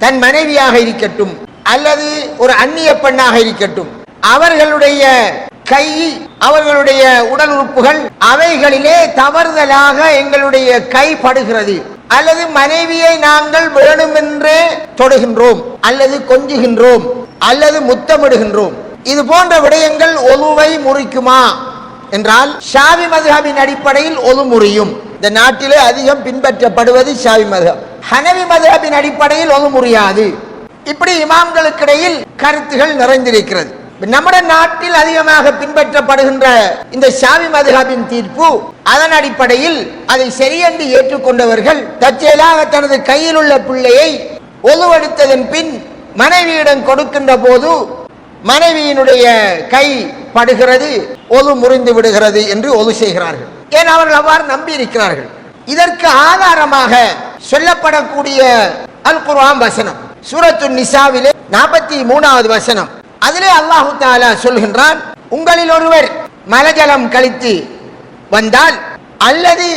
தன் மனைவியாக இருக்கட்டும் அல்லது ஒரு அந்நிய பெண்ணாக இருக்கட்டும், அவர்களுடைய கை, அவர்களுடைய உடல் உறுப்புகள், அவைகளிலே தவறுதலாக எங்களுடைய கை படுகிறது, அல்லது மனைவியை நாங்கள் வேணுமென்றே தொடுகின்றோம் அல்லது கொஞ்சுகின்றோம் அல்லது முத்தமிடுகின்றோம், இது போன்ற விடயங்கள் ஒழுவை முறிக்குமா என்றால் ஷாஃபி மதுஹபின் அடிப்படையில் ஒழு முறியும். இந்த நாட்டிலே அதிகம் பின்பற்றப்படுவது ஷாஃபி மதுஹப். ஹனவி மதுஹபின் அடிப்படையில் ஒழு முறியாது. இப்படி இமாம்களுக்கிடையில் கருத்துகள் நிறைந்திருக்கிறது. நம்முடைய நாட்டில் அதிகமாக பின்பற்றப்படுகின்ற இந்த ஷாஃபி மதுஹபின் தீர்ப்பு, அதன் அடிப்படையில் அதை சரியென்று ஏற்றுக்கொண்டவர்கள் தற்செயலாக தனது கையில் உள்ள பிள்ளையை ஒழுவெடுத்ததன் பின் மனைவியிடம் கொடுக்கின்ற போது மனைவியினுடைய கை படுகிறது, ஒழு முறிந்து விடுகிறது என்று ஒழு செய்கிறார்கள். ஏன் அவர்கள் அவ்வாறு நம்பி இருக்கிறார்கள். இதற்கு ஆதாரமாக சொல்லப்படக்கூடிய அல் குர்ஆன் வசனம் சூரத்து நிசாவிலே 43வது வசனம். அதிலே அல்லாஹு தஆலா சொல்கின்றான், உங்களில் ஒருவர் மலஜலம் கழித்து வந்தால் அல்லது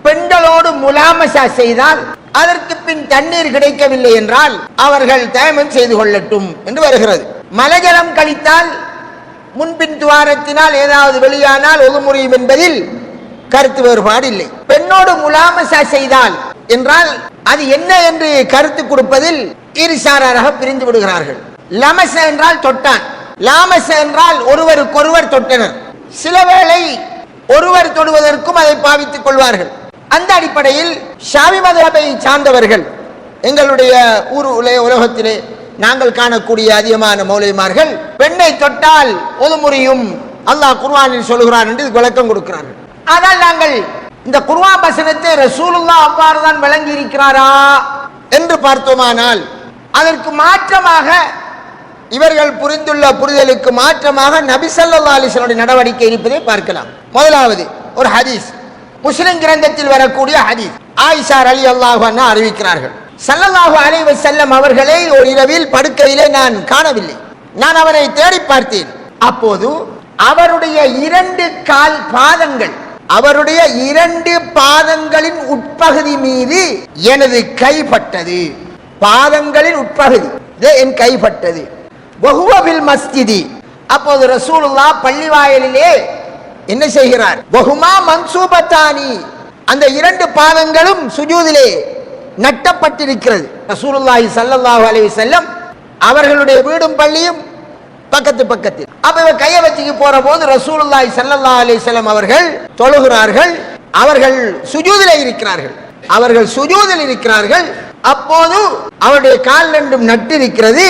பெண்களோடு முலாமசா செய்தால் அதற்கு பின் தண்ணீர் கிடைக்கவில்லை என்றால் அவர்கள் தயமம் செய்து கொள்ளட்டும் என்று வருகிறது. மலஜலம் கழித்தால் முன்பின் துவாரத்தினால் ஏதாவது வெளியானால் ஒழு முறியும் என்பதில் கருத்து வேறுபாடு இல்லை. பெண்ணோடு முலாமசா செய்தால் என்றால் அது என்ன என்று கருத்து கொடுப்பதில் இருசாராக பிரிந்து விடுகிறார்கள். லமச என்றால் தொட்டான், லாமச என்றால் ஒருவருக்கொருவர் தொட்டனர். சில வேளை ஒருவர் தொடுவதற்கும் அதை பாவித்துக் கொள்வார்கள். அந்த அடிப்படையில் ஷாஃபி மதுஹபை சார்ந்தவர்கள், எங்களுடைய உலகத்திலே நாங்கள் காணக்கூடிய அதிகமான மௌலவிமார்கள் பெண்ணை தொட்டால் ஒழு முறியும் அல்லாஹ் குர்ஆனில் சொல்கிறான் என்று விளக்கம் கொடுக்கிறார்கள். ஆனால் நாங்கள் இந்த குர்ஆன் வசனத்தை ரசூலுல்லாஹ் அவ்வாறு தான் விளங்கி இருக்கிறாரா என்று பார்த்தோமானால் அதற்கு மாற்றமாக, இவர்கள் புரிந்துள்ள புரிதலுக்கு மாற்றமாக நபி ஸல்லல்லாஹு அலைஹி வஸல்லம் நடவடிக்கை இருப்பதை பார்க்கலாம். முதலாவது ஒரு ஹதீஸ், முஸ்லிம் கிரந்தத்தில் வரக்கூடிய ஹதீஸ். ஆயிஷா ரலியல்லாஹு அன்ஹா அறிவிக்கிறார்கள், ஸல்லல்லாஹு அலைஹி வஸல்லம் அவர்களை ஒரு இரவில் படுக்கையிலே நான் காணவில்லை. நான் அவரை தேடி பார்த்தேன். அப்போது அவருடைய 2 கால் பாதங்கள், அவருடைய 2 பாதங்களின் உட்பகுதி மீது எனது கைப்பட்டது. பாதங்களின் உட்பகுதி என் கைப்பட்டது. வஹுவ பில் மஸ்ஜிதி, அப்போது ரசூலுல்லாஹ் பள்ளிவாயலிலே என்ன செய்கிறார்? வஹுமா மன்சூபத்தானி, அந்த 2 பாதங்களும் சுஜூதிலே நட்டப்பட்டிருக்கிறது. ரசூலுல்லாஹி ஸல்லல்லாஹு அலைஹி வஸல்லம் அவர்களுடைய வீடும் பள்ளியும் பக்கத்து பக்கத்தில். அப்ப இவர் கையை வச்சுக்கு போற போது ரசூலுல்லாஹி ஸல்லல்லாஹு அலைஹி வஸல்லம் அவர்கள் தொழுகிறார்கள். அவர்கள் சுஜூதிலே இருக்கிறார்கள். அவர்கள் சுஜூதில் இருக்கிறார்கள். அப்போது அவருடைய கால் ரெண்டும் நட்டு இருக்கிறது.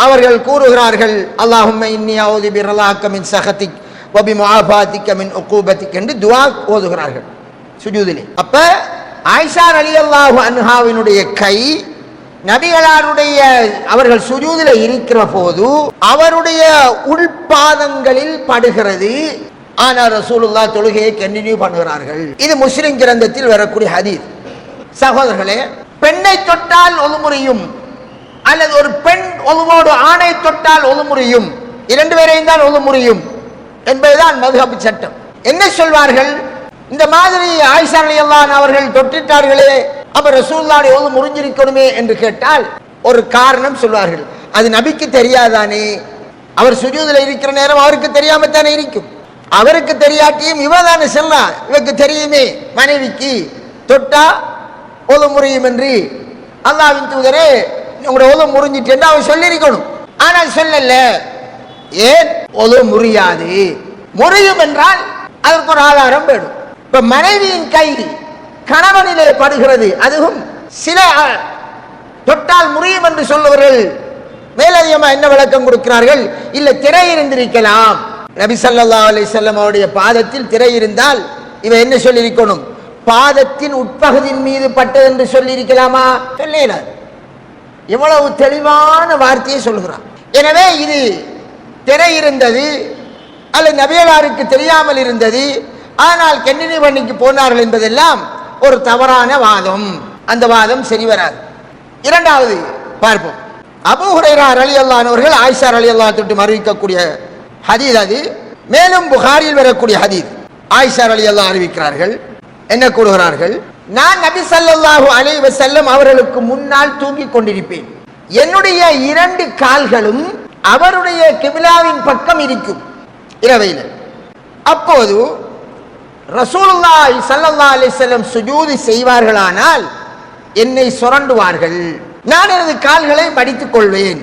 அவர்கள் கூறுகிறார்கள், அல்லாஹும்ம இன்னி அஊது பிர்லாக மின் ஸகதிக் வ பிமுஆஃபாதிக மின் உகூபதிக் என்று துஆ ஓதுகிறார்கள் சுஜூதிலே. அப்ப ஆயிஷா ரலியல்லாஹு அன்ஹாவினுடைய கை நபிகளாருடைய அவர்கள் சுஜூதிலே இருக்கிற போது அவருடைய உள்பாதங்களில் படுகிறது. ஆனால் ரசூலுல்லாஹ் தொழுகையை கண்டினியூ பண்ணுகிறார்கள். இது முஸ்லிம் கிரந்தத்தில் வரக்கூடிய ஹதீஸ். சகோதரர்களே, பெண்ணை தொட்டால் ஒழு முறியும் அல்லது ஒரு பெண் ஒழுவோடு ஆணை தொட்டால் ஒழு முறியும், 2 பேரையும் தான் ஒழு முறியும் என்பதுதான் மதுஹப் சட்டம். என்ன சொல்வார்கள்? இந்த மாதிரி ஆயிஷா ரலியல்லாஹு அன்ஹா அவர்கள் தொட்டிட்டார்களே, அப்ப ரசூலுல்லாஹ் ஒழு முறிஞ்சிருக்கணுமே என்று கேட்டால் ஒரு காரணம் சொல்வார்கள். அது நபிக்கு தெரியாதானே? அவர் சுஜூதில் இருக்கிற நேரம் அவருக்கு தெரியாமத்தானே இருக்கும். அவருக்கு தெரியாட்டியும் இவதானே சொல்லா, இவருக்கு தெரியுமே மனைவிக்கு தொட்டா ஒழு முறியும் என்று. அல்லாஹ்வின் தூதரே, உங்களுடைய ஒழு முறிஞ்சிட்டு என்று அவர் சொல்லியிருக்கணும். ஆனால் சொல்லல. ஏன்? ஒழு முறியாது. முறியும் என்றால் அதற்கு ஒரு ஆதாரம் வேணும். இப்ப மனைவியின் கை கணவனிலே படுகிறது, அதுவும் சில தொட்டால் முறியும் என்று சொல்லுவர்கள் மேலதிகமா என்ன விளக்கம் கொடுக்கிறார்கள்? இல்ல, திரை இருந்திருக்கலாம். நபி ஸல்லல்லாஹு அலைஹி வஸல்லம் அவருடைய பாதத்தில் திரை இருந்தால் இவன் என்ன சொல்லியிருக்கணும்? பாதத்தின் உட்பகுதியின் மீது பட்டது என்று சொல்லி இருக்கலாமா? சொல்லல. எவ்வளவு தெளிவான வார்த்தையை சொல்கிறான். எனவே இது திரை இருந்தது அல்லது நபிகளாருக்கு தெரியாமல் இருந்தது, ஆனால் கண்டினியூ பண்ணிக்கு போனார்கள் என்பதெல்லாம் ஒரு தவறான வாதம். அந்த வாதம் சரி வராது. இரண்டாவது பார்ப்போம். அபூ ஹுரைரா ரலியல்லாஹு அன்ஹு அவர்கள் ஆயிஷா ரலியல்லாஹு அன்ஹா தொட்டு அறிவிக்கக்கூடிய ஹதீஸ் அது. மேலும் புகாரியில் வரக்கூடிய ஹதீஸ். ஆயிஷா ரலியல்லாஹு அன்ஹா அறிவிக்கிறார்கள், என்ன கூறுகிறார்கள்? நான் நபி ஸல்லல்லாஹு அலைஹி வஸல்லம் அவர்களுக்கு முன்னால் தூங்கிக் கொண்டிருப்பேன். என்னுடைய 2 கால்களும் அவருடைய கிபிலாவின் பக்கம் இருக்கும் இரவையில். அப்போது ரசூலுல்லாஹி ஸல்லல்லாஹு அலைஹி வஸல்லம் சுஜூது செய்வார்களானால் என்னை சுரண்டுவார்கள். நான் எனது கால்களை மடித்துக் கொள்வேன்.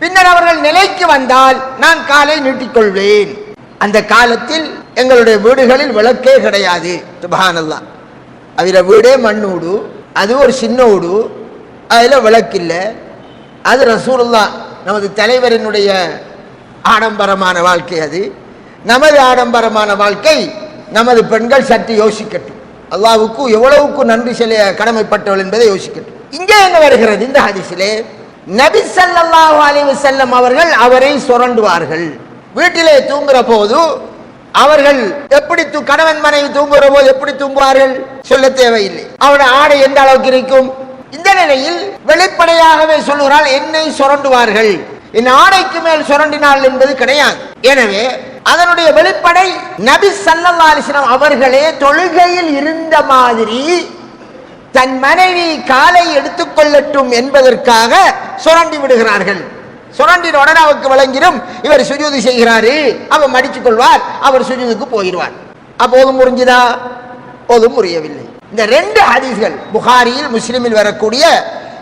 பின்னர் அவர்கள் நிலைக்கு வந்தால் நான் காலை நீட்டிக்கொள்வேன். அந்த காலத்தில் எங்களுடைய வீடுகளில் விளக்கே கிடையாது. சுப்ஹானல்லாஹ். அவர வீடே மண்ணூடு, அது ஒரு சின்ன ஊடு, அதில் விளக்கில்லை. அது ரசூலுல்லாஹ் நமது தலைவரினுடைய ஆடம்பரமான வாழ்க்கை. அது நமது ஆடம்பரமான வாழ்க்கை. நமது பெண்கள் சற்று யோசிக்கட்டும், அல்லாஹ்வுக்கு எவ்வளவுக்கு நன்றி செல்ல கடமைப்பட்டவள் என்பதை யோசிக்கட்டும். இங்கே என்ன வருகிறது? இந்த ஹதீஸிலே நபி ஸல்லல்லாஹு அலைஹி வஸல்லம் அவர்கள் அவரை சுரண்டுவார்கள். வீட்டிலே தூங்குற போது அவர்கள் எப்படி கணவன் மனைவி தூங்குற போது எப்படி தூங்குவார்கள் சொல்ல தேவையில்லை. அவருடைய ஆடை எந்த அளவுக்கு இருக்கும்? இந்த நிலையில் வெளிப்படையாகவே சொல்லுகிறாள், என்னை சுரண்டுவார்கள். என் ஆடைக்கு மேல் சுரண்டினாள் என்பது கிடையாது. எனவே அதனுடைய வெளிப்படை நபி ஸல்லல்லாஹு அலைஹி வஸல்லம் அவர்களே தொழுகையில் இருந்த மாதிரி தன் மனைவி காலை எடுத்துக்கொள்ளட்டும் என்பதற்காக சுரண்டி விடுகிறார்கள். சுரண்டின உடனே அவருக்கு விளங்கிடும் இவர் சுஜூது செய்கிறாரு, அவர் மடித்துக் கொள்வார், அவர் சுஜூதுக்கு போயிடுவார். அப்போதும் முறிஞ்சுதா? போதும் முறியவில்லை. இந்த 2 ஹதீஸ்கள் புகாரியில் முஸ்லிமில் வரக்கூடிய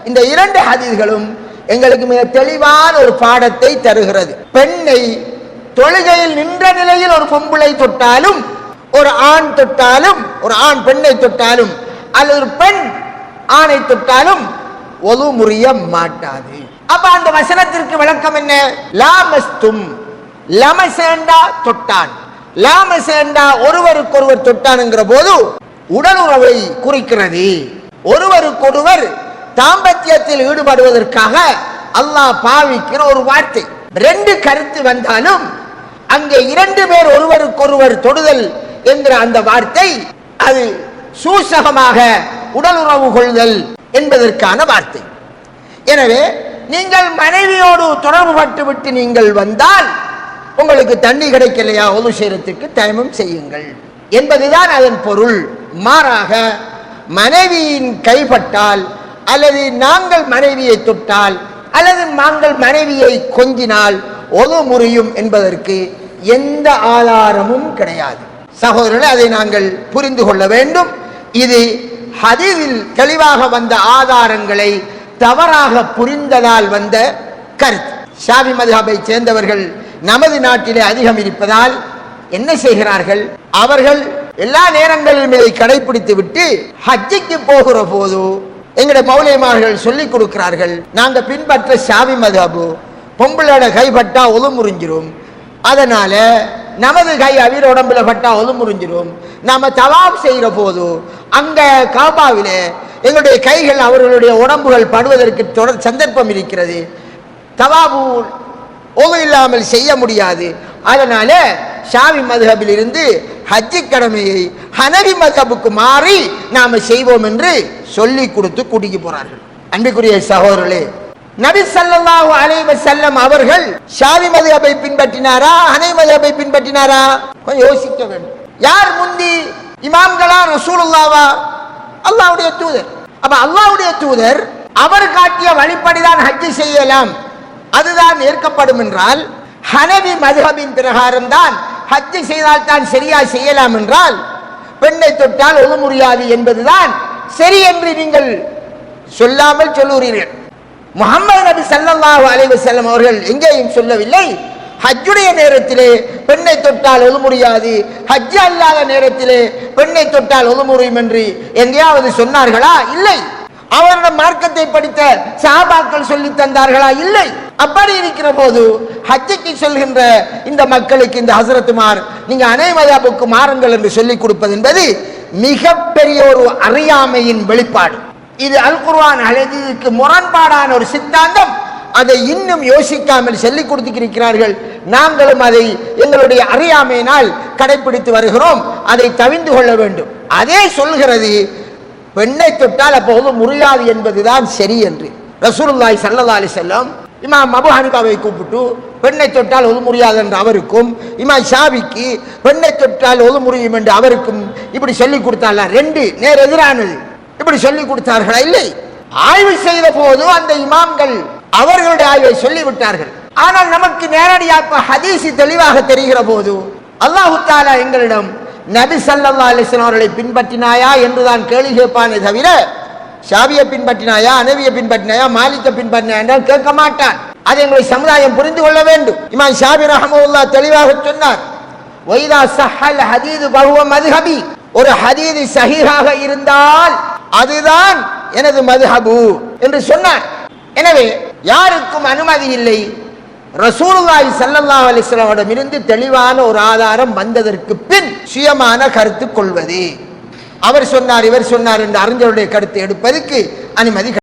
இந்த 2 ஹதீஸ்களும் எங்களுக்கு மிக தெளிவான ஒரு பாடத்தை தருகிறது. பெண்ணை தொழுகையில் நின்ற நிலையில் ஒரு பொம்பளை தொட்டாலும், ஒரு ஆண் தொட்டாலும், ஒரு ஆண் பெண்ணை தொட்டாலும் அல்லது ஒரு பெண் ஆணை தொட்டாலும் ஒது முறிய மாட்டாது. அப்ப அந்த வசனத்திற்கு விளக்கம் என்ன? லாமஸ்தும், லமசேண்டா தொட்டான், லாமசேண்டா ஒருவருக்கொருவர் தொட்டான்ங்கிற போது உடல் உறவை குறிக்கிறது. ஒருவருக்கொருவர் தாம்பத்தியத்தில் ஈடுபடுவதற்காக அல்லாஹ் பாவிக்கிற ஒரு வார்த்தை. 2 கருத்து வந்தாலும் அங்கே 2 பேர் ஒருவருக்கொருவர் தொடுதல் என்கிற அந்த வார்த்தை அது சூசகமாக உடல் உறவு கொள்ளுதல் என்பதற்கான வார்த்தை. எனவே நீங்கள் மனைவியோடு தொடர்பு பட்டு விட்டு நீங்கள் வந்தால் உங்களுக்கு தண்ணி கிடைக்கலையா, ஒது செய்யறதுக்கு தயமம் செய்யுங்கள் என்பதுதான் அதன் பொருள். மாறாக மனைவியின் கைப்பட்டால் அல்லது நாங்கள் மனைவியை தொட்டால் அல்லது நாங்கள் மனைவியை கொஞ்சினால் ஒது முறியும் என்பதற்கு எந்த ஆதாரமும் கிடையாது. சகோதரர்களே, அதை நாங்கள் புரிந்து கொள்ள வேண்டும். இது ஹதீஸில் தெளிவாக வந்த ஆதாரங்களை தவறாக புரிந்ததால் வந்த கருத்து. ஷாஃபி மத்ஹபை சேர்ந்தவர்கள் நமது நாட்டிலே அதிகம் இருப்பதால் என்ன செய்கிறார்கள்? அவர்கள் எல்லா நேரங்களிலும் இதை கடைபிடித்து விட்டு ஹஜ்ஜுக்கு போகிற போது எங்களுடைய மௌலைமார்கள் சொல்லிக் கொடுக்கிறார்கள், நாங்க பின்பற்ற ஷாஃபி மத்ஹபு பொம்பளோட கைப்பட்டா ஒது முறிஞ்சிரும், அதனால நமது கை அவீர உடம்புல பட்டா ஒது முறிஞ்சிரும். நாம தவாப் செய்கிற போது அங்க காபாவிலே எங்களுடைய கைகள் அவர்களுடைய உடம்புகள் படுவதற்கு சந்தர்ப்பம் இருக்கிறது. தவாபு ஒது இல்லாமல் செய்ய முடியாது. அதனால ஷாஃபி மத்ஹபில் இருந்து ஹஜ்ஜி கடமையை ஹனபி மத்ஹபுக்கு மாறி நாம செய்வோம் என்று சொல்லி கொடுத்து கூட்டிக்கு போறார்கள். அன்பிற்குரிய சகோதரர்களே, நபி ஸல்லல்லாஹு அலைஹி வஸல்லம் அவர்கள் ஷாஃபி மத்ஹபை பின்பற்றினாரா, ஹனபி மத்ஹபை பின்பற்றினாரா? கொஞ்சம் யோசிக்க வேண்டும். யார் முந்தி? இமாம்களா, ரசூலுல்லாஹ்வா? அல்லாஹ்வுடைய தூதர். அப்ப அல்லாஹ்வுடைய தூதர் அவர் காட்டிய வழிப்படிதான் ஹஜ் செய்யலாம், அதுதான் ஏற்கப்படும் என்றால், ஹனபி மத்ஹபின் பிரகாரம் தான் ஹஜ் செய்தால் தான் சரியா செய்யலாம் என்றால், பெண்ணை தொட்டால் ஒது முறியாது என்பதுதான் சரி என்று நீங்கள் சொல்லாமல் சொல்லுகிறீர்கள். முஹம்மது நபி ஸல்லல்லாஹு அலைஹி வஸல்லம் அவர்கள் எங்கேயும் சொல்லவில்லை ஹஜ்ஜுடைய நேரத்திலே பெண்ணை தொட்டால் ஒது முடியாது, ஹஜ் அல்லாத நேரத்திலே பெண்ணை தொட்டால் ஒது முறியும் என்று எங்கேயாவது சொன்னார்களா? இல்லை. அவருடைய மார்க்கத்தை படித்த சஹாபாக்கள் சொல்லி தந்தார்களா? இல்லை. அப்படி இருக்கிற போது ஹஜ்ஜுக்கு சொல்கின்ற இந்த மக்களுக்கு இந்த ஹஸரத்துமார் நீங்க அனை மத்ஹபுக்கு மாறுங்கள் என்று சொல்லிக் கொடுப்பது என்பது மிகப்பெரிய ஒரு அறியாமையின் வெளிப்பாடு. இது அல் குர்ஆன் ஹதீஸுக்கு முரண்பாடான ஒரு சித்தாந்தம். அதை இன்னும் யோசிக்காமல் சொல்லிக் கொடுத்திருக்கிறார்கள். நாங்களும் அதை எங்களுடைய அறியாமையினால் கடைபிடித்து வருகிறோம். அதை தவிந்து கொள்ள வேண்டும். அதே சொல்கிறது பெண்ணை தொட்டால் அப்போது முறியாது என்பதுதான் சரி என்று. ரசூலுல்லாஹி ஸல்லல்லாஹு அலைஹி வஸல்லம் இமாம் அபூ ஹனீஃபாவை கூப்பிட்டு பெண்ணை தொட்டால் ஒது முடியாது என்று அவருக்கும், இமாம் ஷாஃபிக்கு பெண்ணை தொட்டால் ஒது முறியும் என்று அவருக்கும் இப்படி சொல்லிக் கொடுத்தால. 2 நேர் எதிரானது. இப்படி சொல்லி கொடுத்தார்களா? இல்லை. ஆய்வு செய்த போது அந்த இமாம்கள் அவர்களுடைய ஆய்வை சொல்லிவிட்டார்கள். ஆனால் நமக்கு நேரடியாக ஹதீஸ் தெளிவாக தெரிகிற போது அல்லாஹ் தஆலா எங்களிடம் நபி ஸல்லல்லாஹு அலைஹி வஸல்லம் அவர்களை பின்பற்றினாயா என்றுதான் கேள்வி கேட்பானே தவிர ஷாபியை பின்பற்றினாயா, ஹனபியை பின்பற்றினாயா, மாலிக்கை பின்பற்றினாயா என்றால் கேட்க மாட்டான். அதை எங்களுடைய சமுதாயம் புரிந்து கொள்ள வேண்டும். இமாம் ஷாபி ரஹ்மத்துல்லாஹ் தெளிவாக சொன்னார், வைதா ஸஹல் ஹதீது பஹுவ மذஹபி, ஒரு ஹதீஸ் சஹீஹாக இருந்தால் அதுதான் எனது மذஹபு என்று சொன்னார். எனவே யாருக்கும் அனுமதி இல்லை ரசூலுல்லாஹி ஸல்லல்லாஹு அலைஹி வஸல்லம் இருந்து தெளிவான ஒரு ஆதாரம் வந்ததற்கு பின் சுயமான கருத்து கொள்வது. அவர் சொன்னார், இவர் சொன்னார் என்று அறிஞருடைய கருத்தை எடுப்பதற்கு அனுமதி